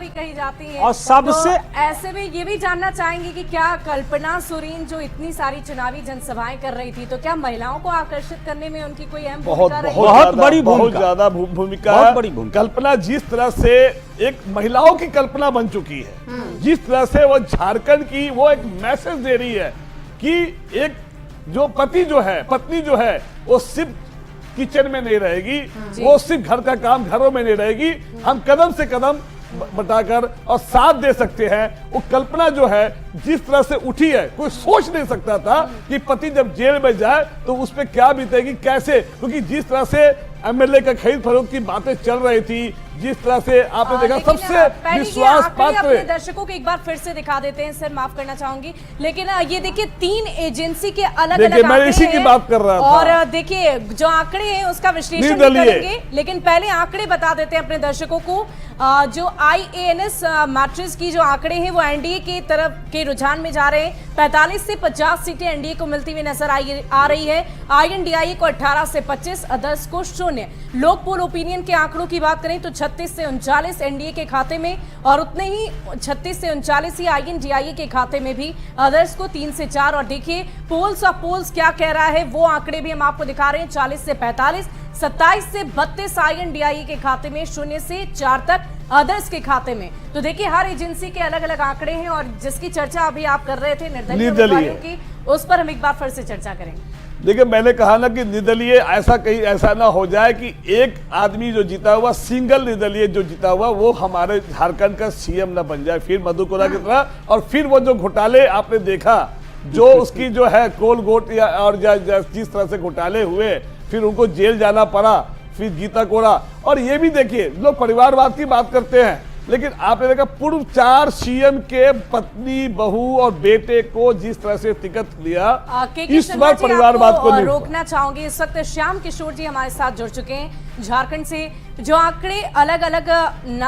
भी कही जाती है। और सबसे तो ऐसे में ये भी जानना चाहेंगे कि क्या कल्पना सोरेन जो इतनी सारी चुनावी जनसभाएं कर रही थी, तो क्या महिलाओं को आकर्षित करने में उनकी कोई अहम भूमिका रही? बहुत बड़ी बहुत भूमिका। ज्यादा भूमिका, बहुत बड़ी भूमिका। कल्पना जिस तरह से एक महिलाओं की कल्पना बन चुकी है, जिस तरह से वो झारखंड की वो एक मैसेज दे रही है कि एक जो पति जो है, पत्नी जो है, वो सिर्फ किचन में नहीं रहेगी, वो सिर्फ घर का काम घरों में नहीं रहेगी, हम कदम से कदम बटाकर और साथ दे सकते हैं। वो कल्पना जो है जिस तरह से उठी है, कोई सोच नहीं सकता था कि पति जब जेल में जाए तो उस पर क्या बीतेगी, कैसे, क्योंकि जिस तरह से एमएलए का खरीद फरोख्त की बातें चल रही थी, जिस तरह से आपने देखा सबसे विश्वास पात्र। अपने दर्शकों को एक बार फिर से दिखा देते हैं सर, माफ करना चाहूंगी, लेकिन ये देखिए 3 एजेंसी के अलग-अलग मैं इसी की बात कर रहा था। और देखिए जो आंकड़े हैं उसका विश्लेषण भी करेंगे, लेकिन पहले आंकड़े बता देते हैं अपने दर्शकों को। जो IANS मैट्रिक्स की जो आंकड़े हैं वो एनडीए की तरफ के रुझान में जा रहे हैं। 45 से 50 सीटें एनडीए को मिलती हुई नजर आ रही है। INDIA को 18 से 25, अदर्स को 0। लोक पोल ओपिनियन के आंकड़ों की बात करें तो 36 से 39 एनडीए के खाते में, और उतने ही 36 से 39 ही INDIA के खाते में भी, अदर्स को 3 से 4। और देखिए पोल्स ऑफ पोल्स क्या कह रहा है, वो आंकड़े भी हम आपको दिखा रहे हैं। 40 से 45, 27 से 32 INDIA के खाते में, 0 से 4 तक अदर्स के खाते में। तो देखिए हर एजेंसी के अलग अलग आंकड़े हैं, और जिसकी चर्चा अभी आप कर रहे थे निर्दलीय उम्मीदवारों की, उस पर हम एक बार फिर से चर्चा करेंगे। देखिए मैंने कहा ना कि निर्दलीय ऐसा ना हो जाए कि एक आदमी जो जीता हुआ, सिंगल निर्दलीय जो जीता हुआ, वो हमारे झारखंड का सीएम ना बन जाए फिर मधुकोरा की तरह। और फिर वो जो घोटाले आपने देखा, जो उसकी जो है कोल गोट या और जिस तरह से घोटाले हुए, फिर उनको जेल जाना पड़ा, फिर गीता कोड़ा। और ये भी देखिए लोग परिवारवाद की बात करते हैं, लेकिन आपने देखा पूर्व 4 सीएम के पत्नी, बहू और बेटे को जिस तरह से टिकट दिया, इस बार परिवारवाद को रोकना चाहूंगी। इस वक्त श्याम किशोर जी हमारे साथ जुड़ चुके हैं झारखंड से। जो आंकड़े अलग अलग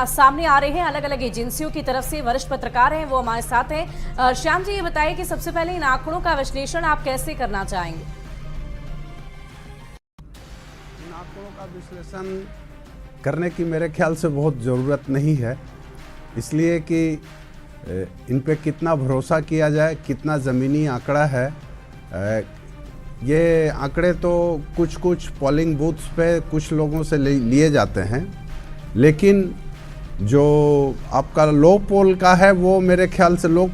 सामने आ रहे हैं अलग अलग एजेंसियों की तरफ से, वरिष्ठ पत्रकार हैं वो हमारे साथ हैं। श्याम जी ये बताइए कि सबसे पहले इन आंकड़ों का विश्लेषण आप कैसे करना चाहेंगे? इन आंकड़ों का विश्लेषण करने की मेरे ख्याल से बहुत ज़रूरत नहीं है, इसलिए कि इन पे कितना भरोसा किया जाए, कितना ज़मीनी आंकड़ा है। ये आंकड़े तो कुछ पोलिंग बूथ्स पे कुछ लोगों से लिए जाते हैं, लेकिन जो आपका लोक पोल का है वो मेरे ख्याल से लोक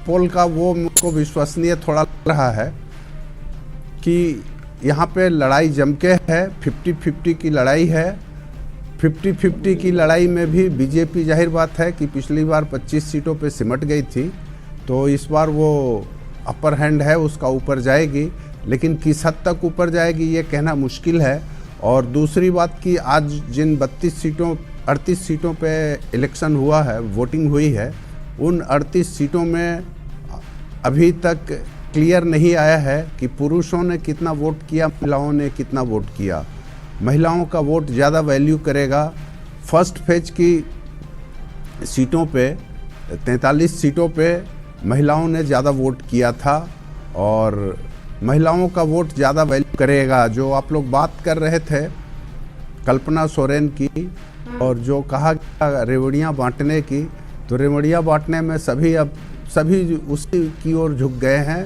पोल का वो मुझको विश्वसनीय थोड़ा लग रहा है कि यहाँ पे लड़ाई जम के है, 50-50 की लड़ाई है। 50-50 की लड़ाई में भी बीजेपी जाहिर बात है कि पिछली बार 25 सीटों पे सिमट गई थी, तो इस बार वो अपर हैंड है, उसका ऊपर जाएगी, लेकिन किस हद तक ऊपर जाएगी ये कहना मुश्किल है। और दूसरी बात कि आज जिन 38 सीटों पे इलेक्शन हुआ है, वोटिंग हुई है, उन 38 सीटों में अभी तक क्लियर नहीं आया है कि पुरुषों ने कितना वोट किया, महिलाओं ने कितना वोट किया। महिलाओं का वोट ज़्यादा वैल्यू करेगा। फर्स्ट फेज की सीटों पे 43 सीटों पे महिलाओं ने ज़्यादा वोट किया था, और महिलाओं का वोट ज़्यादा वैल्यू करेगा। जो आप लोग बात कर रहे थे कल्पना सोरेन की, और जो कहा गया रेवड़ियाँ बांटने की, तो रेवड़ियाँ बांटने में सभी उसी की ओर झुक गए हैं।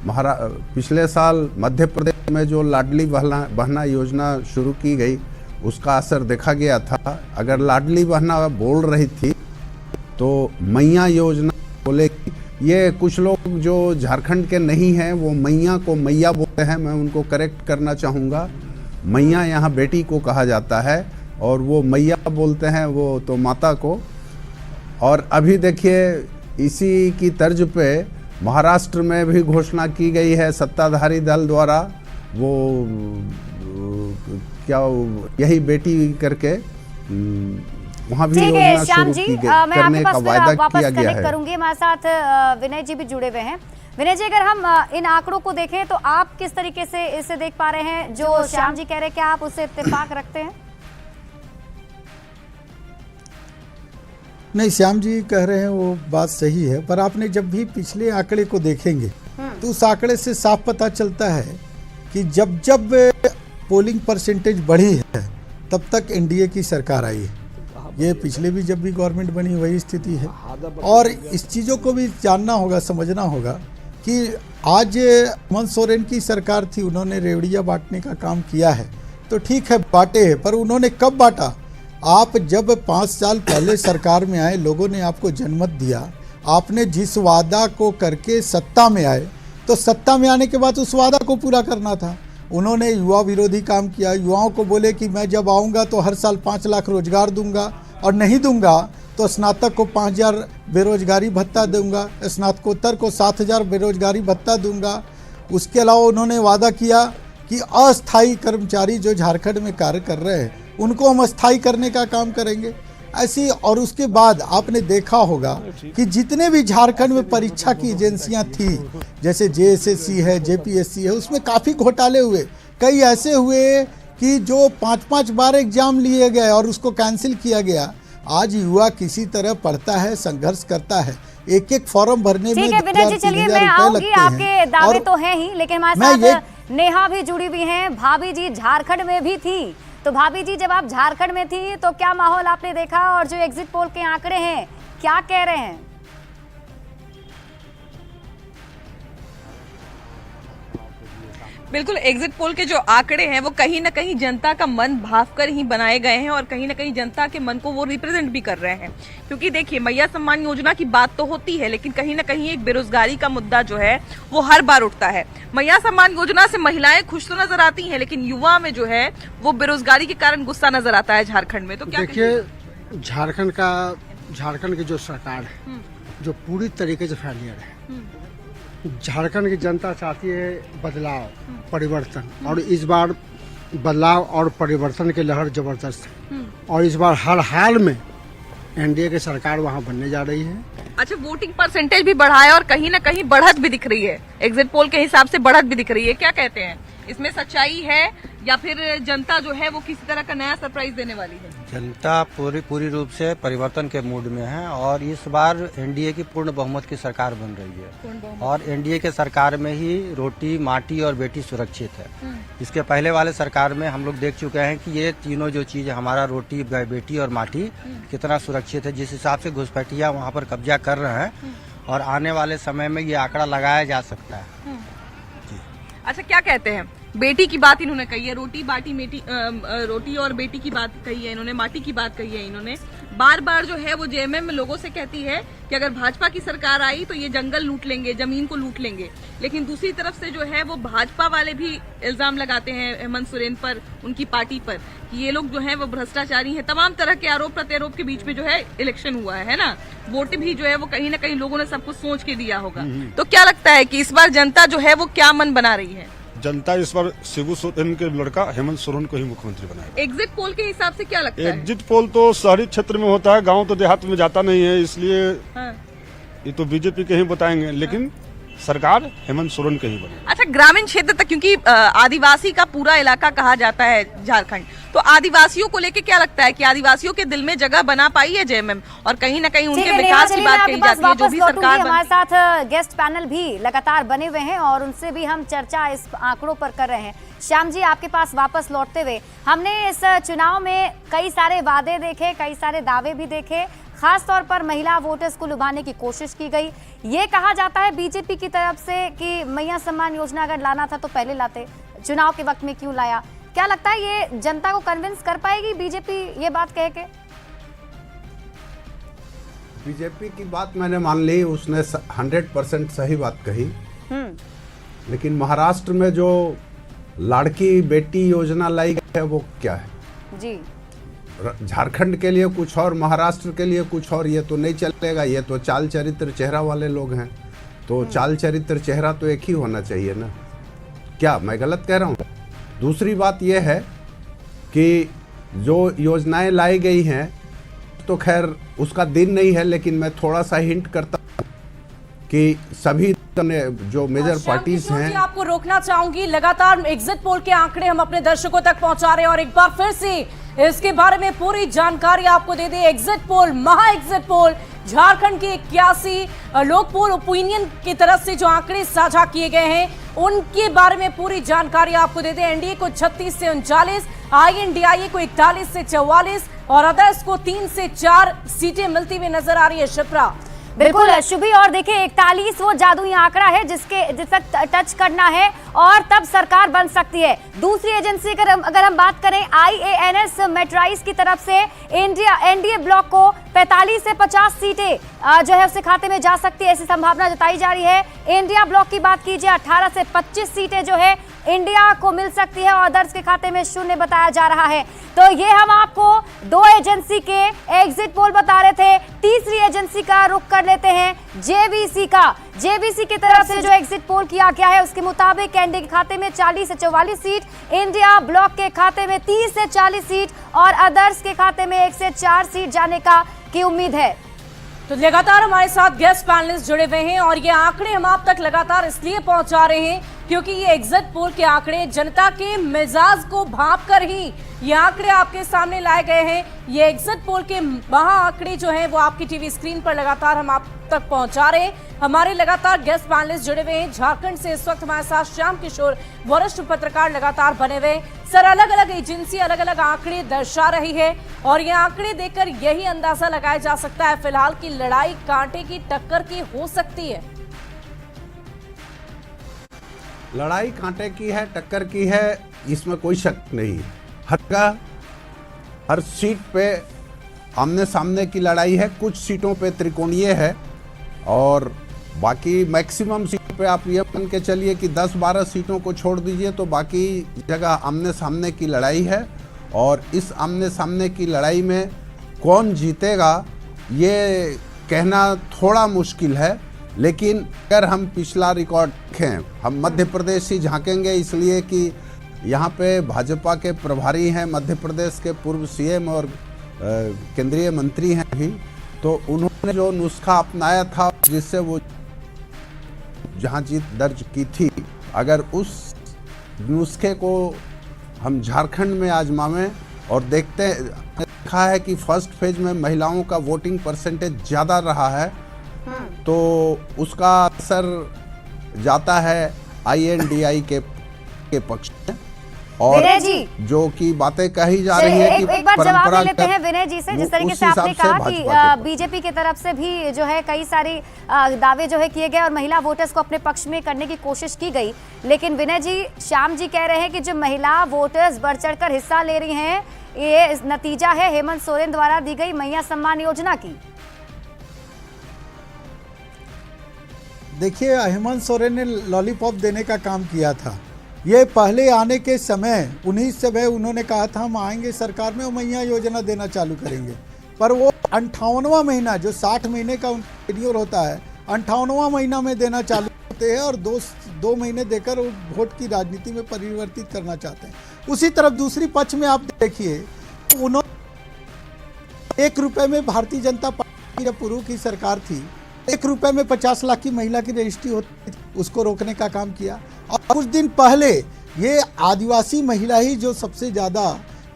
पिछले साल मध्य प्रदेश में जो लाडली बहना योजना शुरू की गई, उसका असर देखा गया था। अगर लाडली बहना बोल रही थी तो मैया योजना बोलेगी। ये कुछ लोग जो झारखंड के नहीं हैं वो मैया को मैया बोलते हैं, मैं उनको करेक्ट करना चाहूँगा। मैया यहाँ बेटी को कहा जाता है, और वो मैया बोलते हैं वो तो माता को। और अभी देखिए इसी की तर्ज पे महाराष्ट्र में भी घोषणा की गई है सत्ताधारी दल द्वारा, वो क्या यही बेटी करके वहाँ भी योजना शुरू की करने का वायदा किया गया है। करूंगी हमारे साथ विनय जी भी जुड़े हुए हैं। विनय जी, अगर हम इन आंकड़ों को देखें तो आप किस तरीके से इसे देख पा रहे हैं? जो श्याम जी कह रहे हैं, क्या आप उससे इत्तेफाक रखते हैं? नहीं, श्याम जी कह रहे हैं वो बात सही है, पर आपने जब भी पिछले आंकड़े को देखेंगे तो उस आंकड़े से साफ पता चलता है कि जब पोलिंग परसेंटेज बढ़ी है तब तक एनडीए की सरकार आई है। ये पिछले भी जब भी गवर्नमेंट बनी वही स्थिति है। और इस चीज़ों को भी जानना होगा, समझना होगा कि आज हेमंत सोरेन की सरकार थी, उन्होंने रेवड़ियाँ बांटने का काम किया है तो ठीक है, बांटे हैं, पर उन्होंने कब बांटा? आप जब 5 साल पहले सरकार में आए, लोगों ने आपको जनमत दिया, आपने जिस वादा को करके सत्ता में आए, तो सत्ता में आने के बाद उस वादा को पूरा करना था। उन्होंने युवा विरोधी काम किया, युवाओं को बोले कि मैं जब आऊँगा तो हर साल 5 लाख रोजगार दूंगा, और नहीं दूंगा तो स्नातक को 5,000 बेरोजगारी भत्ता दूंगा, स्नातकोत्तर को 7,000 बेरोजगारी भत्ता दूंगा। उसके अलावा उन्होंने वादा किया कि अस्थायी कर्मचारी जो झारखंड में कार्य कर रहे हैं उनको हम स्थायी करने का काम करेंगे ऐसी। और उसके बाद आपने देखा होगा कि जितने भी झारखंड में परीक्षा की एजेंसियां थी, जैसे जेएसएससी है, जेपीएससी है, उसमें काफ़ी घोटाले हुए। कई ऐसे हुए कि जो 5-5 बार एग्जाम लिए गए और उसको कैंसिल किया गया। आज युवा किसी तरह पढ़ता है, संघर्ष करता है, एक फॉर्म भरने में ठीक है विनय जी, चलिए मैं आऊंगी, आपके दावे तो हैं ही, लेकिन हमारे साथ नेहा भी जुड़ी हुई हैं। भाभी जी झारखंड में भी थी, तो भाभी जी जब आप झारखंड में थी तो क्या माहौल आपने देखा, और जो एग्जिट पोल के आंकड़े हैं क्या कह रहे हैं? बिल्कुल, एग्जिट पोल के जो आंकड़े हैं वो कहीं ना कहीं जनता का मन भावकर ही बनाए गए हैं और कहीं ना कहीं जनता के मन को वो रिप्रेजेंट भी कर रहे हैं। क्योंकि देखिए, मैया सम्मान योजना की बात तो होती है, लेकिन कहीं ना कहीं एक बेरोजगारी का मुद्दा जो है वो हर बार उठता है। मैया सम्मान योजना से महिलाएं खुश तो नजर आती हैं, लेकिन युवा में जो है वो बेरोजगारी के कारण गुस्सा नजर आता है झारखंड में। तो क्या देखिए, झारखंड की जो सरकार है जो पूरी तरीके से फेलियर है। झारखंड की जनता चाहती है बदलाव, परिवर्तन, और इस बार बदलाव और परिवर्तन की लहर जबरदस्त है। और इस बार हर हाल में एनडीए की सरकार वहां बनने जा रही है। अच्छा, वोटिंग परसेंटेज भी बढ़ा है और कहीं ना कहीं बढ़त भी दिख रही है, एग्जिट पोल के हिसाब से बढ़त भी दिख रही है। क्या कहते हैं, इसमें सच्चाई है या फिर जनता जो है वो किसी तरह का नया सरप्राइज देने वाली है? जनता पूरी रूप से परिवर्तन के मूड में है और इस बार एनडीए की पूर्ण बहुमत की सरकार बन रही है। और एनडीए के सरकार में ही रोटी, माटी और बेटी सुरक्षित है। इसके पहले वाले सरकार में हम लोग देख चुके हैं कि ये तीनों जो चीज, हमारा रोटी, बेटी और माटी कितना सुरक्षित है। जिस हिसाब से घुसपैठिया वहाँ पर कब्जा कर रहे हैं, और आने वाले समय में ये आंकड़ा लगाया जा सकता है। अच्छा, क्या कहते हैं, बेटी की बात इन्होंने कही है, रोटी और बेटी की बात कही है इन्होंने, माटी की बात कही है इन्होंने। बार बार जो है वो जेएमएम लोगों से कहती है कि अगर भाजपा की सरकार आई तो ये जंगल लूट लेंगे, जमीन को लूट लेंगे। लेकिन दूसरी तरफ से जो है वो भाजपा वाले भी इल्जाम लगाते हैं हेमंत सोरेन पर, उनकी पार्टी पर, कि ये लोग जो है वो भ्रष्टाचारी हैं। तमाम तरह के आरोप प्रत्यारोप के बीच में जो है इलेक्शन हुआ है ना। वोट भी जो है वो कहीं ना कहीं लोगों ने सब कुछ सोच के दिया होगा। तो क्या लगता है कि इस बार जनता जो है वो क्या मन बना रही है? जनता इस बार शिबू सोरेन के लड़का हेमंत सोरेन को ही मुख्यमंत्री बनाया। एग्जिट पोल के हिसाब से क्या लगता है? एग्जिट पोल तो शहरी क्षेत्र में होता है, गांव तो देहात में जाता नहीं है, इसलिए ये तो बीजेपी के ही बताएंगे, लेकिन सरकार हेमंत सोरेन के ही बने। अच्छा, ग्रामीण क्षेत्र तक, क्योंकि आदिवासी का पूरा इलाका कहा जाता है झारखंड, तो आदिवासियों को लेके क्या लगता है कि आदिवासियों के दिल में जगह बना पाई है जेएमएम, और कहीं ना कहीं उनके विकास की बात कही जाती है जो भी सरकार। हमारे साथ गेस्ट पैनल भी लगातार बने हुए हैं और उनसे भी हम चर्चा इस आंकड़ों पर कर रहे हैं। श्याम जी, आपके पास वापस लौटते हुए, हमने इस चुनाव में कई सारे वादे देखे, कई सारे दावे भी देखे, खास तौर पर महिला वोटर्स को लुभाने की कोशिश की गई। ये कहा जाता है बीजेपी की तरफ से कि मैया सम्मान योजना अगर लाना था तो पहले लाते, चुनाव के वक्त में क्यों लाया? क्या लगता है ये जनता को कन्विंस कर पाएगी बीजेपी ये बात कह के? बीजेपी की बात मैंने मान ली, उसने 100% सही बात कही। लेकिन महाराष्ट्र में जो लाड़की बेटी योजना लाई गई है वो क्या है जी? झारखंड के लिए कुछ और, महाराष्ट्र के लिए कुछ और, ये तो नहीं चलेगा। ये तो चाल चरित्र चेहरा वाले लोग हैं, तो चाल चरित्र चेहरा तो एक ही होना चाहिए ना। क्या मैं गलत कह रहा हूँ? दूसरी बात यह है कि जो योजनाएं लाई गई हैं तो खैर उसका दिन नहीं है, लेकिन मैं थोड़ा सा हिंट करता हूँ कि सभी जो मेजर पार्टीज हैं। आपको रोकना चाहूंगी, लगातार एग्जिट पोल के आंकड़े हम अपने दर्शकों तक पहुंचा रहे हैं और एक बार फिर से इसके बारे में पूरी जानकारी आपको दे दें। एग्जिट पोल, महा एग्जिट पोल, झारखंड के 81 लोक पोल ओपिनियन की तरफ से जो आंकड़े साझा किए गए हैं उनके बारे में पूरी जानकारी आपको दे दें। एनडीए को 36 से 39, आईएनडीआईए को 41 से 44 और अदर्स को 3 से 4 सीटें मिलती हुई नजर आ रही है। शिप्रा, बिल्कुल शुभी, और देखिए 41 वो जादुई आंकड़ा है जिस तक टच करना है और तब सरकार बन सकती है। दूसरी एजेंसी अगर हम बात करें IANS मेट्राइज की तरफ से एनडीए ब्लॉक को 45 से 50 सीटें जो है उसके खाते में जा सकती है, ऐसी संभावना जताई जा रही है। इंडिया ब्लॉक की बात कीजिए 18 से 25 सीटें जो है इंडिया को मिल सकती है और अदर्स के खाते में 0 बताया जा रहा है। तो ये हम आपको 2 एजेंसी के एग्जिट पोल बता रहे थे। तीसरी एजेंसी का रुख कर लेते हैं जेवीसी का। जेवीसी की तरफ से जो एग्जिट पोल किया गया है उसके मुताबिक एनडीए के खाते में 40 से 44 सीट, इंडिया ब्लॉक के खाते में 30 से 40 सीट और अदर्स के खाते में 1 से 4 सीट जाने की उम्मीद है। तो लगातार हमारे साथ गेस्ट पैनलिस्ट जुड़े हुए हैं और ये आंकड़े हम आप तक लगातार इसलिए पहुंचा रहे हैं क्योंकि ये एग्जिट पोल के आंकड़े जनता के मिजाज को भांप कर ही ये आंकड़े आपके सामने लाए गए हैं। ये एग्जिट पोल के महा आंकड़े जो हैं वो आपकी टीवी स्क्रीन पर लगातार हम आप तक पहुंचा रहे हैं। हमारे लगातार गेस्ट पैनलिस्ट जुड़े हुए हैं। झारखंड से इस वक्त हमारे साथ श्याम किशोर वरिष्ठ पत्रकार लगातार बने हुए हैं। सर, अलग अलग एजेंसी अलग अलग आंकड़े दर्शा रही है और ये आंकड़े देखकर यही अंदाजा लगाया जा सकता है फिलहाल की लड़ाई कांटे की टक्कर की हो सकती है। लड़ाई कांटे की है, टक्कर की है, इसमें कोई शक नहीं। हर सीट पे आमने सामने की लड़ाई है। कुछ सीटों पे त्रिकोणीय है और बाकी मैक्सिमम सीट पे आप ये मान के चलिए कि 10-12 सीटों को छोड़ दीजिए तो बाकी जगह आमने सामने की लड़ाई है। और इस आमने सामने की लड़ाई में कौन जीतेगा ये कहना थोड़ा मुश्किल है, लेकिन अगर हम पिछला रिकॉर्ड देखें, हम मध्य प्रदेश ही झांकेंगे इसलिए कि यहाँ पे भाजपा के प्रभारी हैं, मध्य प्रदेश के पूर्व सीएम और केंद्रीय मंत्री हैं भी, तो उन्होंने जो नुस्खा अपनाया था जिससे वो जहाँ जीत दर्ज की थी, अगर उस नुस्खे को हम झारखंड में आजमावें और देखा है कि फर्स्ट फेज में महिलाओं का वोटिंग परसेंटेज ज़्यादा रहा है तो उसका असर जाता है INDI के पक्ष में। और विनय जी, जो कि बातें कही जा रही है कि एक बार जवाब ले लेते हैं विनय जी से। जिस तरीके से आपने कहा कि बीजेपी की तरफ से भी जो है कई सारी दावे जो है किए गए और महिला वोटर्स को अपने पक्ष में करने की कोशिश की गई, लेकिन विनय जी, श्याम जी कह रहे हैं कि जो महिला वोटर्स बढ़ चढ़कर हिस्सा ले रही हैं ये नतीजा है हेमंत सोरेन द्वारा दी गई मैया सम्मान योजना की। देखिए, हेमंत सोरेन ने लॉलीपॉप देने का काम किया था। ये पहले आने के समय 19 से उन्होंने कहा था हम आएंगे सरकार में और मैया योजना देना चालू करेंगे, पर वो 58वां महीना जो 60 महीने का टेन्योर होता है 58वां महीना में देना चालू होते हैं और दो महीने देकर वो वोट की राजनीति में परिवर्तित करना चाहते हैं। उसी तरफ दूसरी पक्ष में आप देखिए, उन्होंने 1 रुपये में भारतीय जनता पार्टी जब पूर्व की सरकार थी 1 रुपये में 50 लाख की महिला की रजिस्ट्री होती थी, उसको रोकने का काम किया। और कुछ दिन पहले ये आदिवासी महिला ही जो सबसे ज़्यादा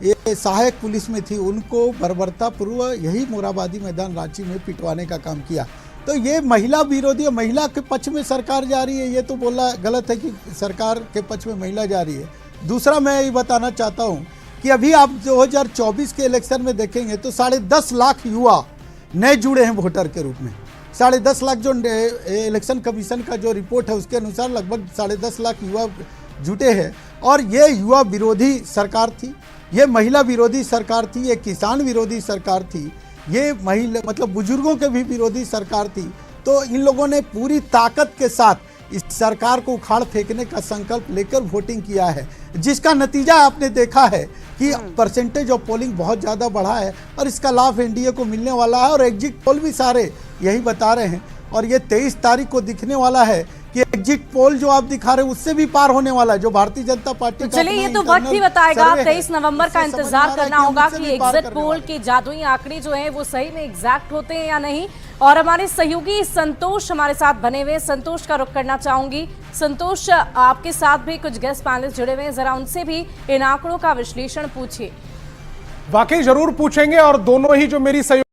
ये सहायक पुलिस में थी उनको बर्बरता पूर्व यही मोराबादी मैदान रांची में पिटवाने का काम किया। तो ये महिला विरोधी, महिला के पक्ष में सरकार जा रही है, ये तो बोलना गलत है कि सरकार के पक्ष में महिला जा रही है। दूसरा मैं ये बताना चाहता हूँ कि अभी आप 2024 के इलेक्शन में देखेंगे तो 10.5 लाख युवा नए जुड़े हैं वोटर के रूप में। 10.5 लाख जो इलेक्शन कमीशन का जो रिपोर्ट है उसके अनुसार लगभग 10.5 लाख युवा जुटे हैं और ये युवा विरोधी सरकार थी, ये महिला विरोधी सरकार थी, ये किसान विरोधी सरकार थी, ये महिला मतलब बुजुर्गों के भी विरोधी सरकार थी। तो इन लोगों ने पूरी ताकत के साथ इस सरकार को उखाड़ फेंकने का संकल्प लेकर वोटिंग किया है, जिसका नतीजा आपने देखा है कि परसेंटेज ऑफ पोलिंग बहुत ज़्यादा बढ़ा है और इसका लाभ एनडीए को मिलने वाला है। और एग्जिट पोल भी सारे यही बता रहे हैं और ये 23 तारीख को दिखने वाला है कि एग्जिट पोल जो आप दिखा रहे हैं उससे भी पार होने वाला है जो भारतीय जनता पार्टी। चलिए, ये तो वक्त ही बताएगा। 23 नवंबर का इंतजार करना होगा कि एग्जिट पोल के जादुई आंकड़े जो हैं वो सही में एग्जैक्ट होते हैं या नहीं। और हमारे सहयोगी संतोष हमारे साथ बने हुए, संतोष का रुख करना चाहूंगी। संतोष, आपके साथ भी कुछ गेस्ट पैनलिस्ट जुड़े हुए हैं, जरा उनसे भी इन आंकड़ों का विश्लेषण पूछिए। वाकई जरूर पूछेंगे और दोनों ही जो मेरी